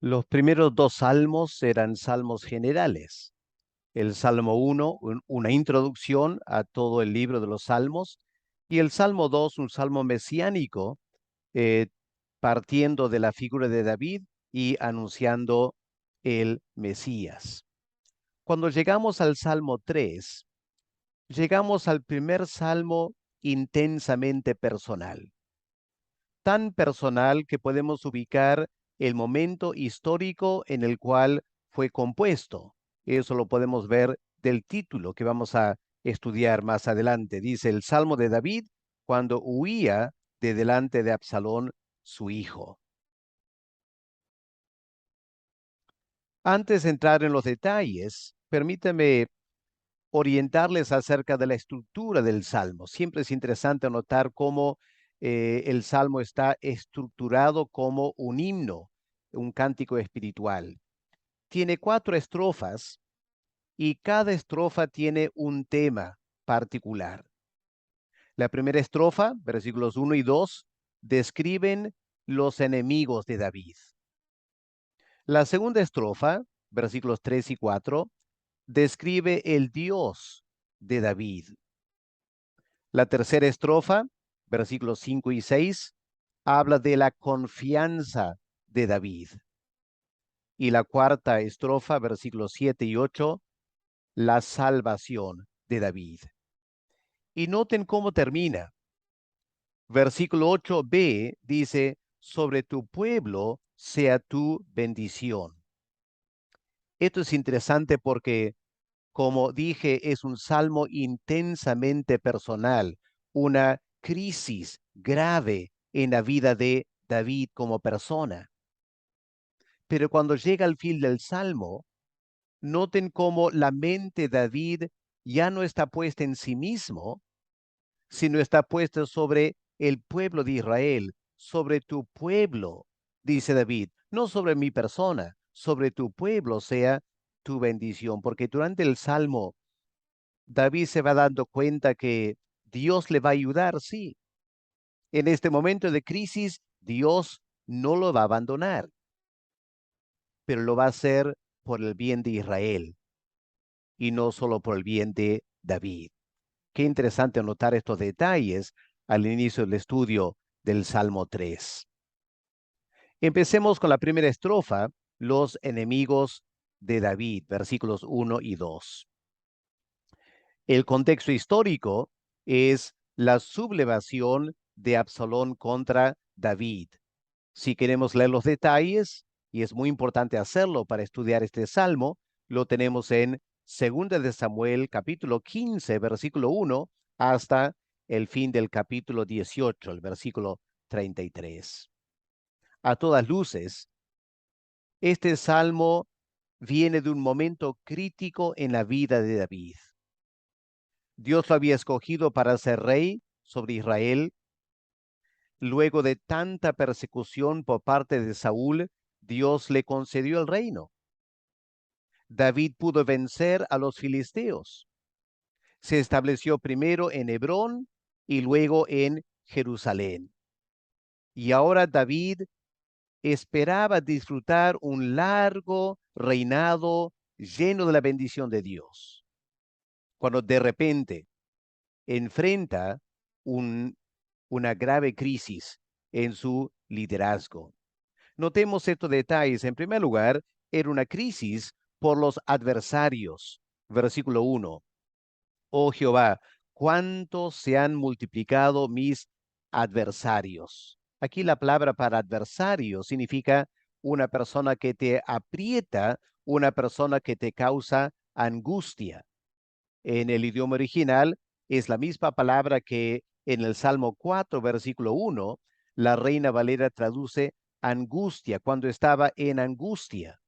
Los primeros dos salmos eran salmos generales. El Salmo 1, una introducción a todo el libro de los salmos, y el Salmo 2, un salmo mesiánico, eh, partiendo de la figura de David y anunciando el Mesías. Cuando llegamos al Salmo 3, llegamos al primer salmo intensamente personal, tan personal que podemos ubicar el momento histórico en el cual fue compuesto. Eso lo podemos ver del título que vamos a estudiar más adelante. Dice el Salmo de David cuando huía de delante de Absalón, su hijo. Antes de entrar en los detalles, permítame orientarles acerca de la estructura del Salmo. Siempre es interesante notar cómo el Salmo está estructurado como un himno, un cántico espiritual. Tiene 4 estrofas y cada estrofa tiene un tema particular. La primera estrofa, versículos 1 y 2, describen los enemigos de David. La segunda estrofa, versículos 3 y 4, describe el Dios de David. La tercera estrofa, versículos 5 y 6, habla de la confianza de David. Y la cuarta estrofa, versículos 7 y 8, la salvación de David. Y noten cómo termina. Versículo 8b dice, sobre tu pueblo sea tu bendición. Esto es interesante porque, como dije, es un salmo intensamente personal, una crisis grave en la vida de David como persona. Pero cuando llega al fin del salmo, noten cómo la mente de David ya no está puesta en sí mismo, sino está puesta sobre el pueblo de Israel, sobre tu pueblo, dice David, no sobre mi persona, sobre tu pueblo sea tu bendición, porque durante el salmo David se va dando cuenta que Dios le va a ayudar, sí. En este momento de crisis, Dios no lo va a abandonar, pero lo va a hacer por el bien de Israel y no solo por el bien de David. Qué interesante anotar estos detalles al inicio del estudio del Salmo 3. Empecemos con la primera estrofa, los enemigos de David, versículos 1 y 2. El contexto histórico es la sublevación de Absalón contra David. Si queremos leer los detalles, y es muy importante hacerlo para estudiar este salmo, lo tenemos en 2 de Samuel, capítulo 15, versículo 1, hasta el fin del capítulo 18, el versículo 33. A todas luces, este salmo viene de un momento crítico en la vida de David. Dios lo había escogido para ser rey sobre Israel. Luego de tanta persecución por parte de Saúl, Dios le concedió el reino. David pudo vencer a los filisteos. Se estableció primero en Hebrón y luego en Jerusalén. Y ahora David esperaba disfrutar un largo reinado lleno de la bendición de Dios. Cuando de repente enfrenta un, una grave crisis en su liderazgo. Notemos estos detalles. En primer lugar, era una crisis por los adversarios. Versículo 1. Oh Jehová, cuánto se han multiplicado mis adversarios. Aquí la palabra para adversario significa una persona que te aprieta, una persona que te causa angustia. En el idioma original es la misma palabra que en el Salmo 4, versículo 1, la Reina Valera traduce angustia, cuando estaba en angustia.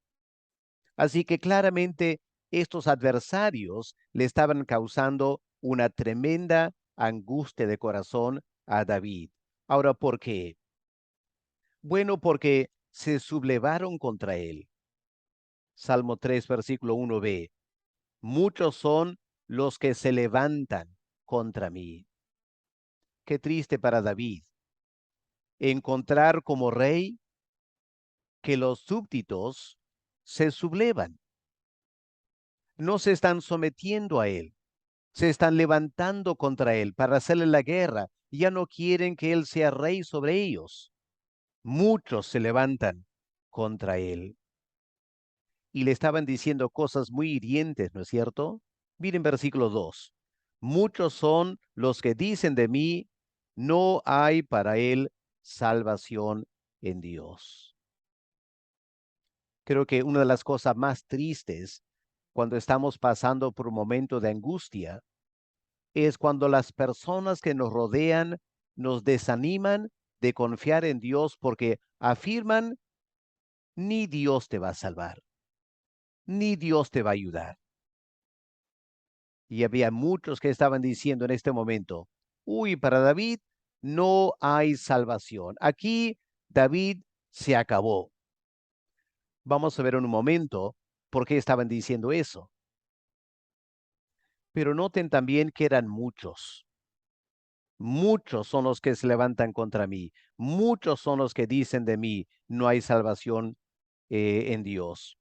Así que claramente estos adversarios le estaban causando una tremenda angustia de corazón a David. Ahora, ¿por qué? Bueno, porque se sublevaron contra él. Salmo 3, versículo 1b. Muchos son los que se levantan contra mí. Qué triste para David encontrar como rey que los súbditos se sublevan, no se están sometiendo a él, se están levantando contra él para hacerle la guerra. Ya no quieren que él sea rey sobre ellos. Muchos se levantan contra él y le estaban diciendo cosas muy hirientes, ¿no es cierto? Miren versículo 2. Muchos son los que dicen de mí, no hay para él salvación en Dios. Creo que una de las cosas más tristes cuando estamos pasando por un momento de angustia es cuando las personas que nos rodean nos desaniman de confiar en Dios porque afirman, ni Dios te va a salvar, ni Dios te va a ayudar. Y había muchos que estaban diciendo en este momento, uy, para David no hay salvación. Aquí David se acabó. Vamos a ver en un momento por qué estaban diciendo eso. Pero noten también que eran muchos. Muchos son los que se levantan contra mí. Muchos son los que dicen de mí, no hay salvación en Dios.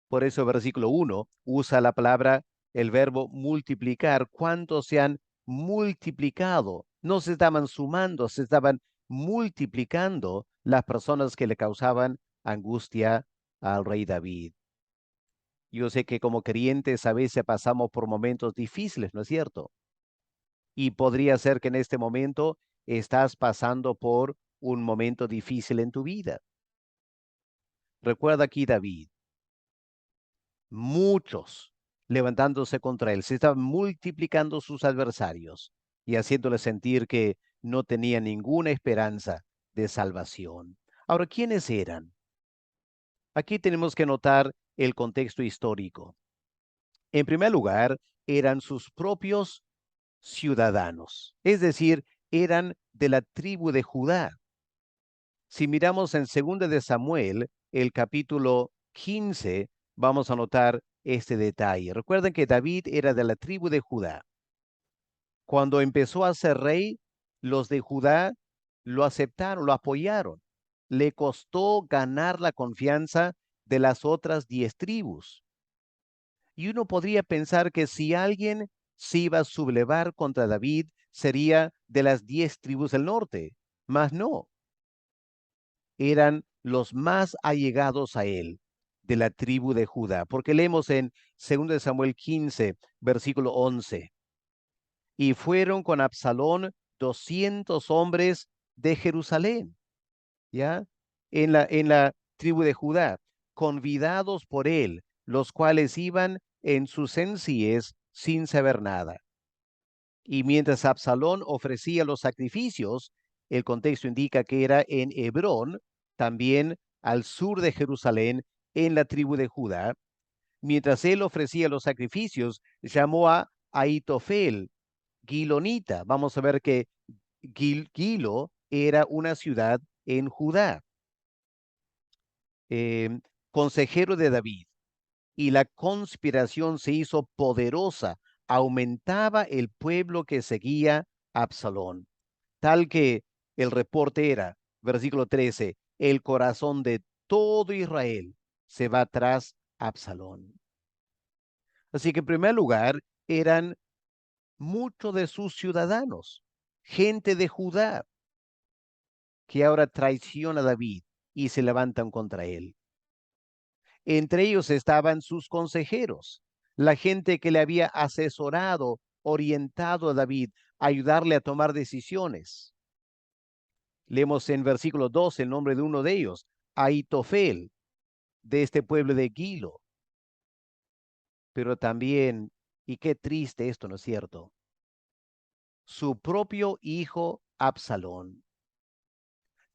Por eso versículo 1 usa la palabra, el verbo multiplicar. ¿Cuántos se han multiplicado? No se estaban sumando, se estaban multiplicando las personas que le causaban angustia al rey David. Yo sé que como creyentes a veces pasamos por momentos difíciles, ¿no es cierto? Y podría ser que en este momento estás pasando por un momento difícil en tu vida. Recuerda aquí David, muchos levantándose contra él, se estaban multiplicando sus adversarios y haciéndole sentir que no tenía ninguna esperanza de salvación. Ahora, ¿quiénes eran? Aquí tenemos que notar el contexto histórico. En primer lugar, eran sus propios ciudadanos, es decir, eran de la tribu de Judá. Si miramos en 2 de Samuel, el capítulo 15, vamos a notar este detalle. Recuerden que David era de la tribu de Judá. Cuando empezó a ser rey, los de Judá lo aceptaron, lo apoyaron. Le costó ganar la confianza de las otras 10 tribus. Y uno podría pensar que si alguien se iba a sublevar contra David, sería de las 10 tribus del norte. Mas no, eran los más allegados a él, de la tribu de Judá, porque leemos en 2 Samuel 15, versículo 11, y fueron con Absalón 200 hombres de Jerusalén, ¿ya? En la tribu de Judá, convidados por él, los cuales iban en su sencillez sin saber nada. Y mientras Absalón ofrecía los sacrificios, el contexto indica que era en Hebrón, también al sur de Jerusalén, en la tribu de Judá. Mientras él ofrecía los sacrificios, llamó a Aitofel, Gilonita. Vamos a ver que Gilo era una ciudad en Judá, eh, consejero de David, y la conspiración se hizo poderosa, aumentaba el pueblo que seguía a Absalón, tal que el reporte era, versículo 13, el corazón de todo Israel se va tras Absalón. Así que en primer lugar eran muchos de sus ciudadanos, gente de Judá, que ahora traiciona a David y se levantan contra él. Entre ellos estaban sus consejeros, la gente que le había asesorado, orientado a David, a ayudarle a tomar decisiones. Leemos en versículo 2 el nombre de uno de ellos, Aitofel, de este pueblo de Gilo. Pero también, y qué triste esto, ¿no es cierto? Su propio hijo Absalón.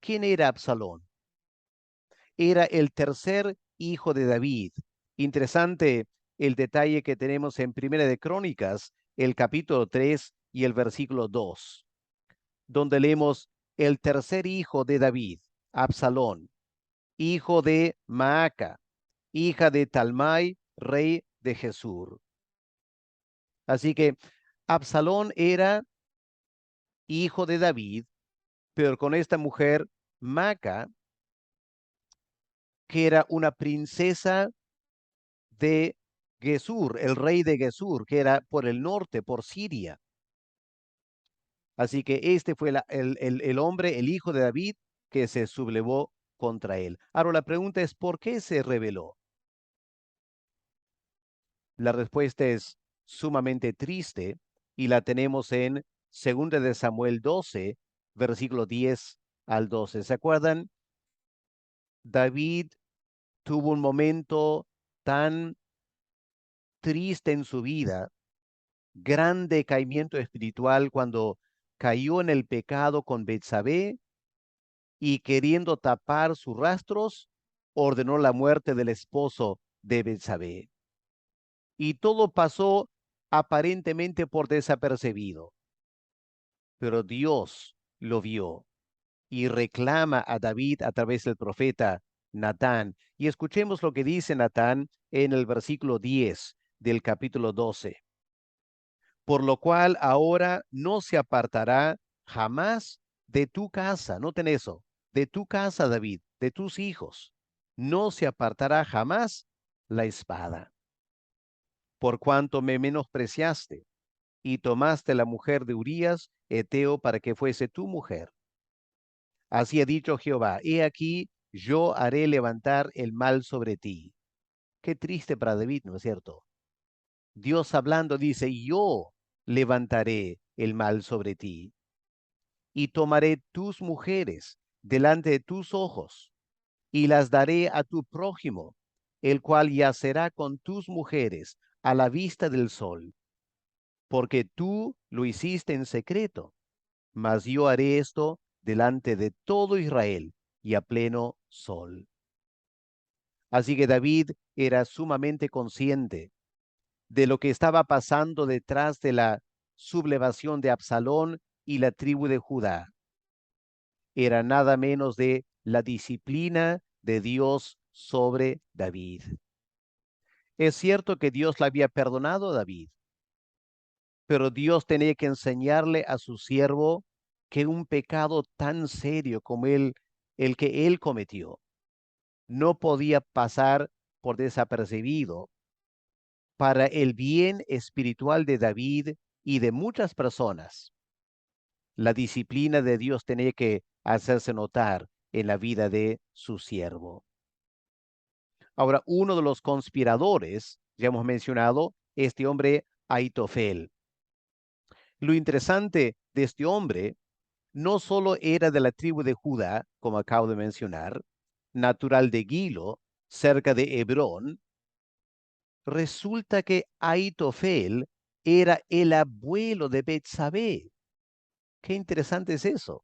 ¿Quién era Absalón? Era el tercer hijo de David. Interesante el detalle que tenemos en Primera de Crónicas, el capítulo 3 y el versículo 2, donde leemos el tercer hijo de David, Absalón, hijo de Maaca, hija de Talmai, rey de Jesur. Así que Absalón era hijo de David, pero con esta mujer, Maaca, que era una princesa de Gesur, el rey de Gesur, que era por el norte, por Siria. Así que este fue el hombre, el hijo de David, que se sublevó contra él. Ahora la pregunta es, ¿por qué se rebeló? La respuesta es sumamente triste y la tenemos en 2 de Samuel 12, versículo 10 al 12. ¿Se acuerdan? David tuvo un momento tan triste en su vida, gran decaimiento espiritual cuando cayó en el pecado con Betsabé y queriendo tapar sus rastros, ordenó la muerte del esposo de Betsabé. Y todo pasó aparentemente por desapercibido, pero Dios lo vio y reclama a David a través del profeta Natán. Y escuchemos lo que dice Natán en el versículo 10 del capítulo 12. Por lo cual ahora no se apartará jamás de tu casa, noten eso, de tu casa, David, de tus hijos, no se apartará jamás la espada, por cuanto me menospreciaste y tomaste la mujer de Urías, Eteo, para que fuese tu mujer. Así ha dicho Jehová, he aquí, yo haré levantar el mal sobre ti. Qué triste para David, ¿no es cierto? Dios hablando dice, yo levantaré el mal sobre ti y tomaré tus mujeres delante de tus ojos y las daré a tu prójimo, el cual yacerá con tus mujeres a la vista del sol, porque tú lo hiciste en secreto, mas yo haré esto delante de todo Israel y a pleno sol. Así que David era sumamente consciente de lo que estaba pasando detrás de la sublevación de Absalón y la tribu de Judá. Era nada menos de la disciplina de Dios sobre David. Es cierto que Dios le había perdonado a David, pero Dios tenía que enseñarle a su siervo que un pecado tan serio como el que él cometió, no podía pasar por desapercibido para el bien espiritual de David y de muchas personas. La disciplina de Dios tenía que hacerse notar en la vida de su siervo. Ahora, uno de los conspiradores, ya hemos mencionado, este hombre Aitofel. Lo interesante de este hombre no solo era de la tribu de Judá, como acabo de mencionar, natural de Gilo, cerca de Hebrón, resulta que Aitofel era el abuelo de Betsabé. Qué interesante es eso.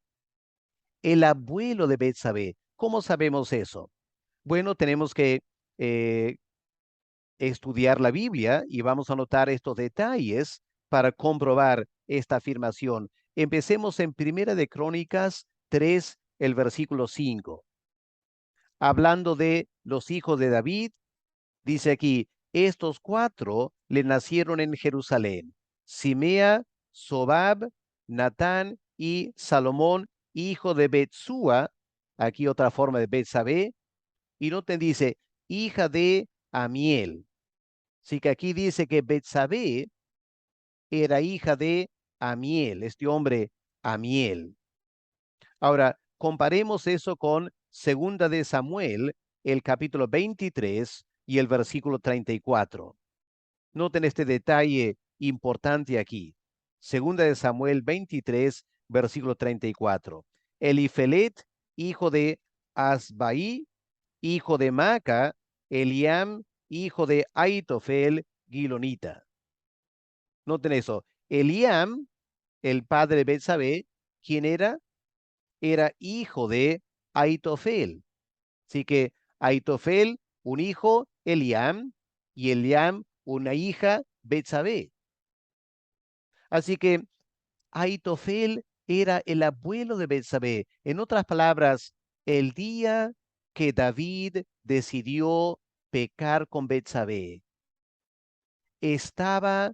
El abuelo de Betsabé. ¿Cómo sabemos eso? Bueno, tenemos que eh, estudiar la Biblia y vamos a notar estos detalles para comprobar esta afirmación. Empecemos en Primera de Crónicas 3, el versículo 5. Hablando de los hijos de David, dice aquí, estos cuatro le nacieron en Jerusalén: Simea, Sobab, Natán y Salomón, hijo de Betsúa, aquí otra forma de Betsabé, y no te dice, hija de Amiel. Así que aquí dice que Betsabé era hija de Amiel, este hombre Amiel. Ahora, comparemos eso con Segunda de Samuel, el capítulo 23 y el versículo 34. Noten este detalle importante aquí. Segunda de Samuel 23, versículo 34. Elifelet, hijo de Asbaí, hijo de Maca, Eliam, hijo de Aitofel, Gilonita. Noten eso. Eliam, el padre de Betsabé, ¿quién era? Era hijo de Aitofel. Así que Aitofel, un hijo, Eliam, y Eliam, una hija, Betsabé. Así que Aitofel era el abuelo de Betsabé. En otras palabras, el día que David decidió pecar con Betsabé, estaba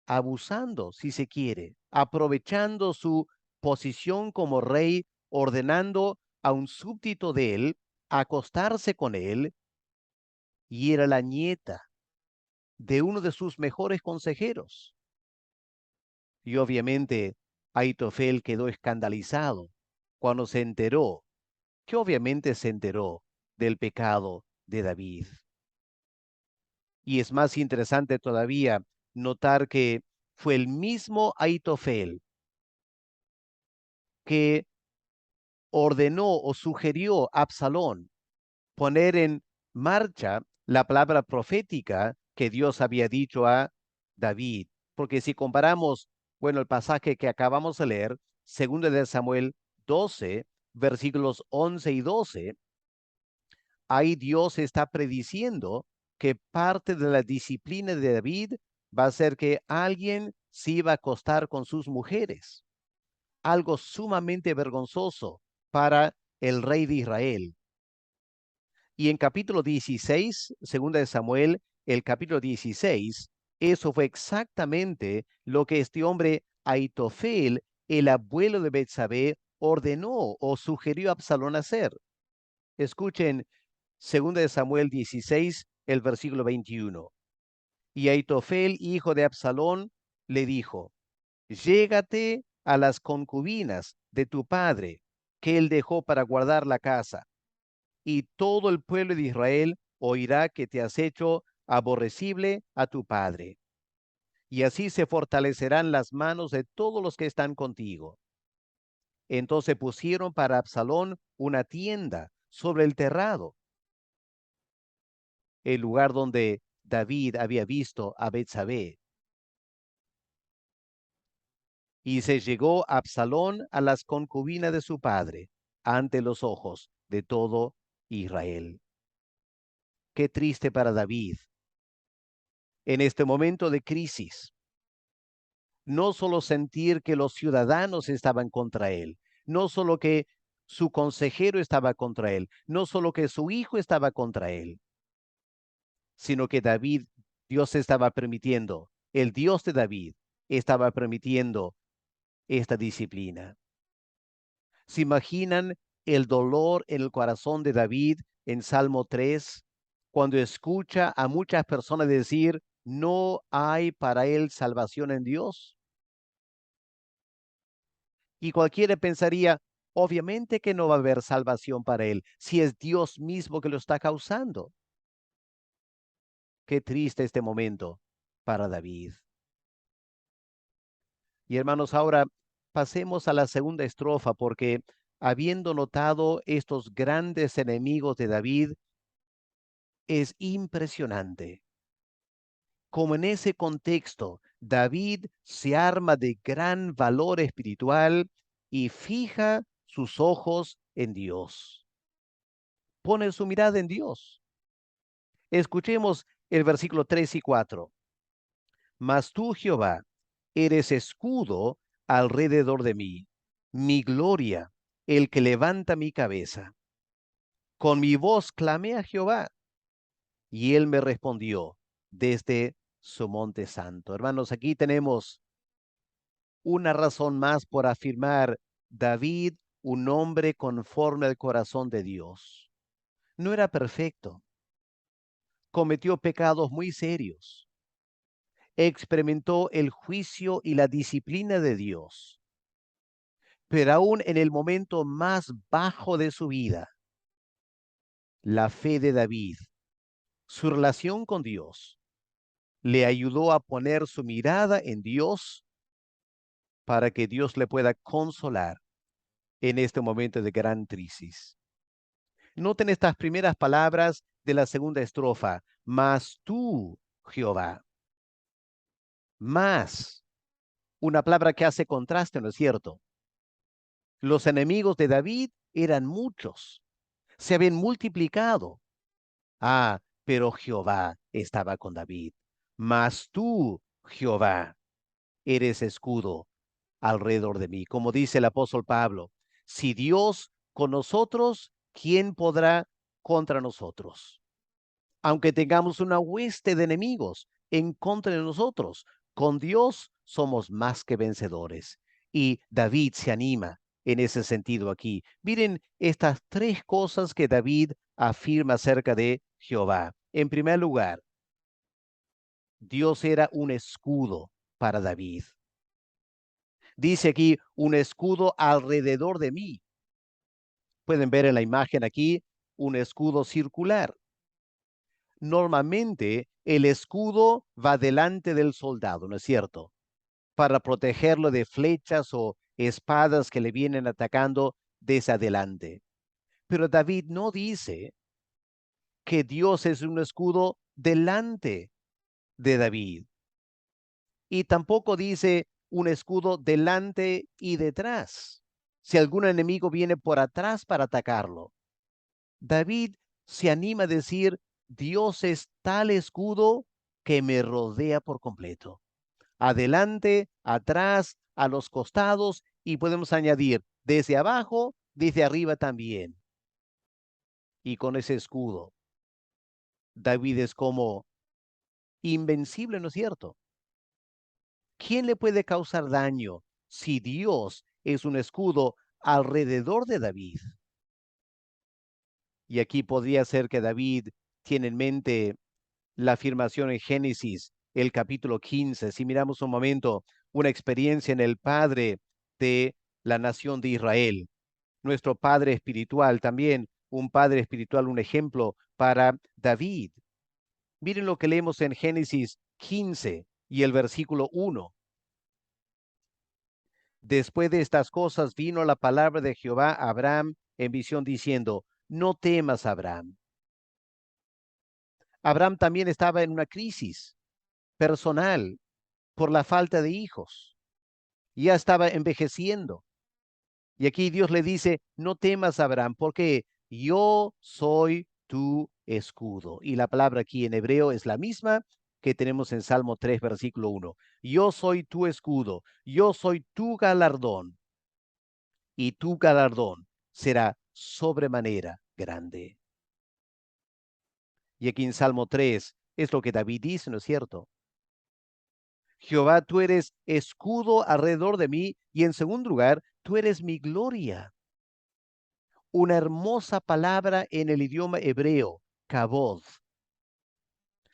abusando, si se quiere, aprovechando su posición como rey, ordenando a un súbdito de él acostarse con él y era la nieta de uno de sus mejores consejeros. Y obviamente Aitofel quedó escandalizado cuando se enteró, que obviamente se enteró del pecado de David. Y es más interesante todavía notar que fue el mismo Aitofel que ordenó o sugirió a Absalón poner en marcha la palabra profética que Dios había dicho a David. Porque si comparamos, bueno, el pasaje que acabamos de leer, 2 de Samuel 12, versículos 11 y 12, ahí Dios está prediciendo que parte de la disciplina de David va a ser que alguien se iba a acostar con sus mujeres, algo sumamente vergonzoso para el rey de Israel. Y en capítulo 16, 2 de Samuel, el capítulo 16, eso fue exactamente lo que este hombre Aitofel, el abuelo de Betsabé, ordenó o sugirió a Absalón hacer. Escuchen 2 de Samuel 16, el versículo 21. Y Aitofel, hijo de Absalón, le dijo: llégate a las concubinas de tu padre, que él dejó para guardar la casa, y todo el pueblo de Israel oirá que te has hecho aborrecible a tu padre. Y así se fortalecerán las manos de todos los que están contigo. Entonces pusieron para Absalón una tienda sobre el terrado, el lugar donde David había visto a Betsabé. Y se llegó Absalón a las concubinas de su padre, ante los ojos de todo Israel. Qué triste para David en este momento de crisis. No solo sentir que los ciudadanos estaban contra él, no solo que su consejero estaba contra él, no solo que su hijo estaba contra él, sino que David, Dios estaba permitiendo, el Dios de David estaba permitiendo esta disciplina. ¿Se imaginan el dolor en el corazón de David en Salmo 3 cuando escucha a muchas personas decir, no hay para él salvación en Dios? Y cualquiera pensaría, obviamente que no va a haber salvación para él, si es Dios mismo que lo está causando. Qué triste este momento para David. Y hermanos, ahora pasemos a la segunda estrofa, porque habiendo notado estos grandes enemigos de David, es impresionante como en ese contexto David se arma de gran valor espiritual y fija sus ojos en Dios. Pone su mirada en Dios. Escuchemos el versículo 3 y 4. Mas tú, Jehová, eres escudo alrededor de mí, mi gloria, el que levanta mi cabeza. Con mi voz clamé a Jehová, y él me respondió desde su monte santo. Hermanos, aquí tenemos una razón más por afirmar David, un hombre conforme al corazón de Dios. No era perfecto, cometió pecados muy serios, experimentó el juicio y la disciplina de Dios, pero aún en el momento más bajo de su vida, la fe de David, su relación con Dios, le ayudó a poner su mirada en Dios para que Dios le pueda consolar en este momento de gran crisis. Noten estas primeras palabras de la segunda estrofa. Mas tú, Jehová. Más. Una palabra que hace contraste, ¿no es cierto? Los enemigos de David eran muchos. Se habían multiplicado. Ah, pero Jehová estaba con David. Mas tú, Jehová, eres escudo alrededor de mí. Como dice el apóstol Pablo, si Dios con nosotros, ¿quién podrá contra nosotros? Aunque tengamos una hueste de enemigos en contra de nosotros, con Dios somos más que vencedores. Y David se anima en ese sentido aquí. Miren estas tres cosas que David afirma acerca de Jehová. En primer lugar, Dios era un escudo para David. Dice aquí, un escudo alrededor de mí. Pueden ver en la imagen aquí un escudo circular. Normalmente el escudo va delante del soldado, ¿no es cierto? Para protegerlo de flechas o espadas que le vienen atacando desde adelante. Pero David no dice que Dios es un escudo delante de David. Y tampoco dice un escudo delante y detrás. Si algún enemigo viene por atrás para atacarlo. David se anima a decir, Dios es tal escudo que me rodea por completo. Adelante, atrás, a los costados y podemos añadir desde abajo, desde arriba también. Y con ese escudo, David es como invencible, ¿no es cierto? ¿Quién le puede causar daño si Dios es un escudo alrededor de David? Y aquí podría ser que David tiene en mente la afirmación en Génesis, el capítulo 15. Si miramos un momento, una experiencia en el padre de la nación de Israel, nuestro padre espiritual también, un padre espiritual, un ejemplo para David. Miren lo que leemos en Génesis 15 y el versículo 1. Después de estas cosas vino la palabra de Jehová a Abraham en visión diciendo, no temas, Abraham. Abraham también estaba en una crisis personal por la falta de hijos. Ya estaba envejeciendo. Y aquí Dios le dice, no temas, Abraham, porque yo soy tu escudo. Y la palabra aquí en hebreo es la misma que tenemos en Salmo 3, versículo 1. Yo soy tu escudo, yo soy tu galardón, y tu galardón será sobremanera grande. Y aquí en Salmo 3 es lo que David dice, ¿no es cierto? Jehová, tú eres escudo alrededor de mí, y en segundo lugar, tú eres mi gloria. Una hermosa palabra en el idioma hebreo, kabod.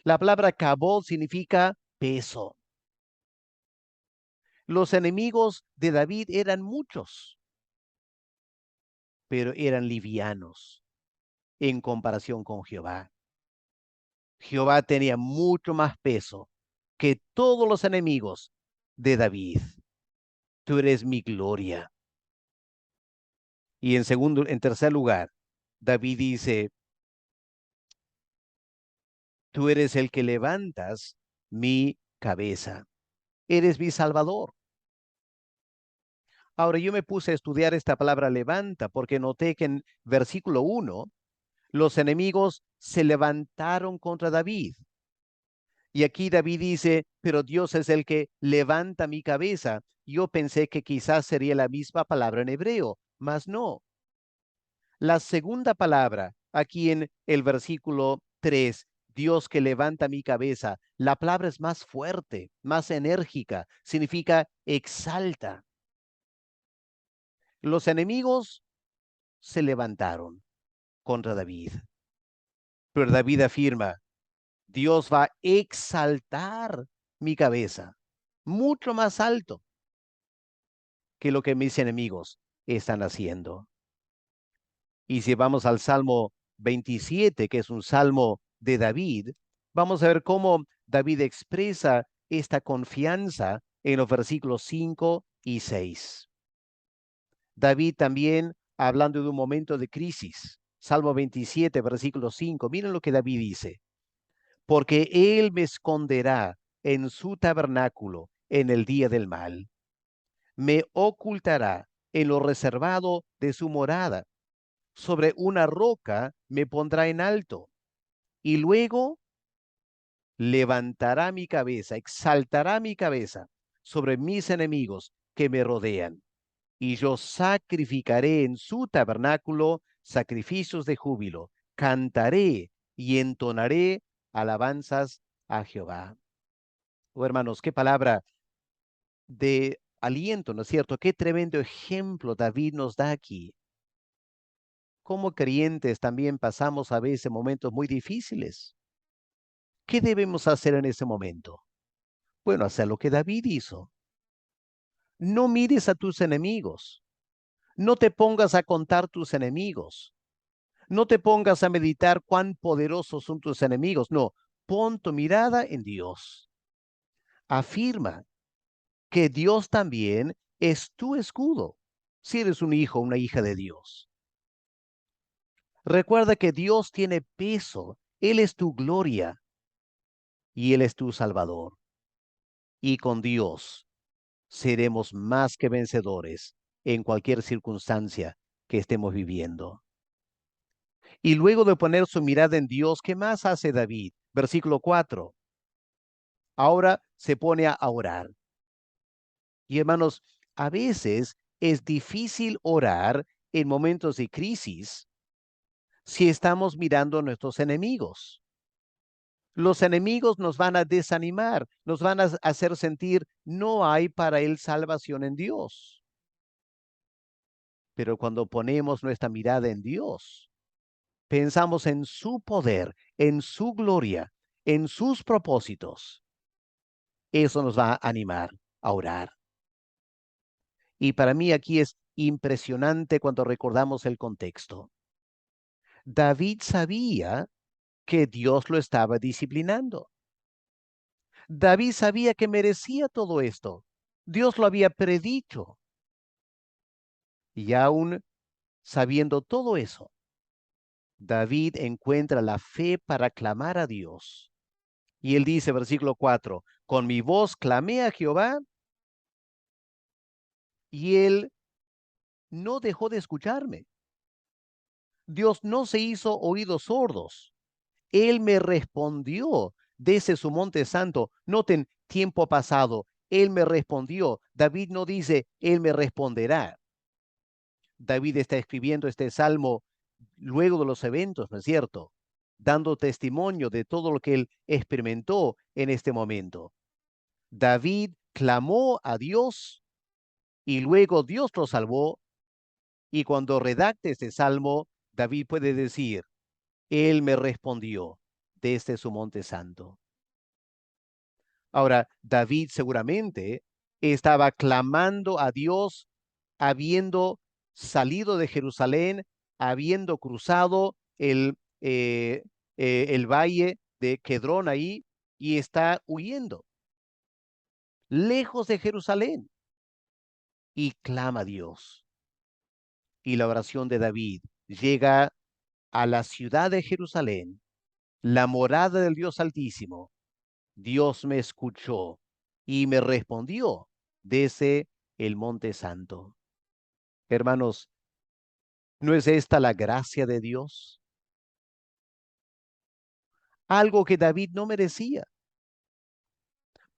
La palabra kabod significa peso. Los enemigos de David eran muchos, pero eran livianos en comparación con Jehová. Jehová tenía mucho más peso que todos los enemigos de David. Tú eres mi gloria. Y en tercer lugar, David dice, tú eres el que levantas mi cabeza. Eres mi salvador. Ahora yo me puse a estudiar esta palabra levanta porque noté que en versículo 1 los enemigos se levantaron contra David. Y aquí David dice, pero Dios es el que levanta mi cabeza. Yo pensé que quizás sería la misma palabra en hebreo, mas no. La segunda palabra aquí en el versículo 3, Dios que levanta mi cabeza, la palabra es más fuerte, más enérgica, significa exalta. Los enemigos se levantaron contra David, pero David afirma, Dios va a exaltar mi cabeza, mucho más alto que lo que mis enemigos están haciendo. Y si vamos al Salmo 27, que es un salmo de David, vamos a ver cómo David expresa esta confianza en los versículos 5 y 6. David también hablando de un momento de crisis. Salmo 27, versículo 5. Miren lo que David dice. Porque él me esconderá en su tabernáculo en el día del mal. Me ocultará en lo reservado de su morada. Sobre una roca me pondrá en alto. Y luego levantará mi cabeza, exaltará mi cabeza sobre mis enemigos que me rodean. Y yo sacrificaré en su tabernáculo sacrificios de júbilo. Cantaré y entonaré alabanzas a Jehová. Oh, hermanos, qué palabra de aliento, ¿no es cierto? Qué tremendo ejemplo David nos da aquí. Como creyentes también pasamos a veces momentos muy difíciles. ¿Qué debemos hacer en ese momento? Bueno, hacer lo que David hizo. No mires a tus enemigos. No te pongas a contar tus enemigos. No te pongas a meditar cuán poderosos son tus enemigos. No, pon tu mirada en Dios. Afirma que Dios también es tu escudo, si eres un hijo o una hija de Dios. Recuerda que Dios tiene peso. Él es tu gloria y Él es tu Salvador. Y con Dios seremos más que vencedores en cualquier circunstancia que estemos viviendo. Y luego de poner su mirada en Dios, ¿qué más hace David? Versículo 4. Ahora se pone a orar. Y hermanos, a veces es difícil orar en momentos de crisis si estamos mirando a nuestros enemigos. Los enemigos nos van a desanimar, nos van a hacer sentir no hay para él salvación en Dios. Pero cuando ponemos nuestra mirada en Dios, pensamos en su poder, en su gloria, en sus propósitos, eso nos va a animar a orar. Y para mí aquí es impresionante cuando recordamos el contexto. David sabía que Dios lo estaba disciplinando. David sabía que merecía todo esto. Dios lo había predicho. Y aún sabiendo todo eso, David encuentra la fe para clamar a Dios. Y él dice, versículo 4, con mi voz clamé a Jehová y él no dejó de escucharme. Dios no se hizo oídos sordos. Él me respondió desde su monte santo. Noten, tiempo pasado, él me respondió. David no dice, él me responderá. David está escribiendo este salmo luego de los eventos, ¿no es cierto? Dando testimonio de todo lo que él experimentó en este momento. David clamó a Dios y luego Dios lo salvó. Y cuando redacte este salmo, David puede decir, Él me respondió desde su monte santo. Ahora, David seguramente estaba clamando a Dios habiendo salido de Jerusalén, habiendo cruzado el valle de Quedrón ahí y está huyendo lejos de Jerusalén y clama a Dios. Y la oración de David llega a la ciudad de Jerusalén, la morada del Dios Altísimo. Dios me escuchó y me respondió desde el Monte Santo. Hermanos, ¿no es esta la gracia de Dios? Algo que David no merecía.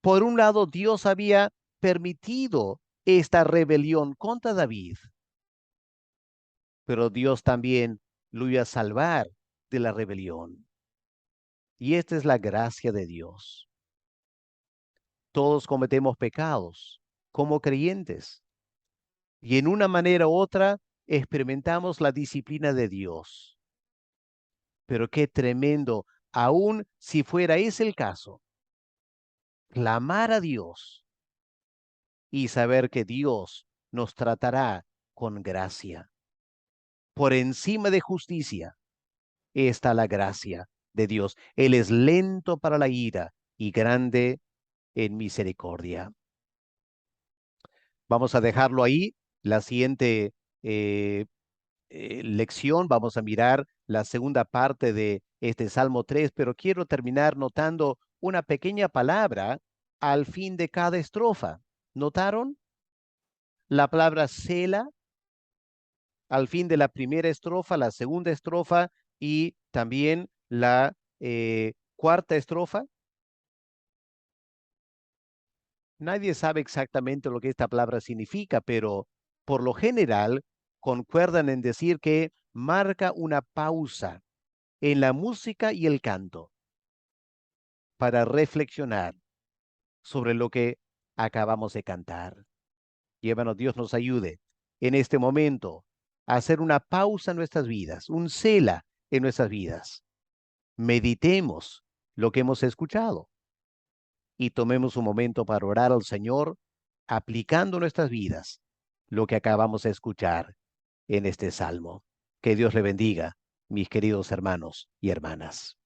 Por un lado, Dios había permitido esta rebelión contra David, pero Dios también lo iba a salvar de la rebelión. Y esta es la gracia de Dios. Todos cometemos pecados como creyentes y en una manera u otra experimentamos la disciplina de Dios. Pero qué tremendo, aun si fuera ese el caso, clamar a Dios y saber que Dios nos tratará con gracia. Por encima de justicia está la gracia de Dios. Él es lento para la ira y grande en misericordia. Vamos a dejarlo ahí. La siguiente eh, lección vamos a mirar la segunda parte de este Salmo 3, pero quiero terminar notando una pequeña palabra al fin de cada estrofa. ¿Notaron? La palabra Sela al fin de la primera estrofa, la segunda estrofa y también la cuarta estrofa. Nadie sabe exactamente lo que esta palabra significa, pero por lo general concuerdan en decir que marca una pausa en la música y el canto para reflexionar sobre lo que acabamos de cantar. Y hermano, Dios nos ayude en este momento a hacer una pausa en nuestras vidas, un cela en nuestras vidas. Meditemos lo que hemos escuchado y tomemos un momento para orar al Señor, aplicando en nuestras vidas lo que acabamos de escuchar en este salmo. Que Dios le bendiga, mis queridos hermanos y hermanas.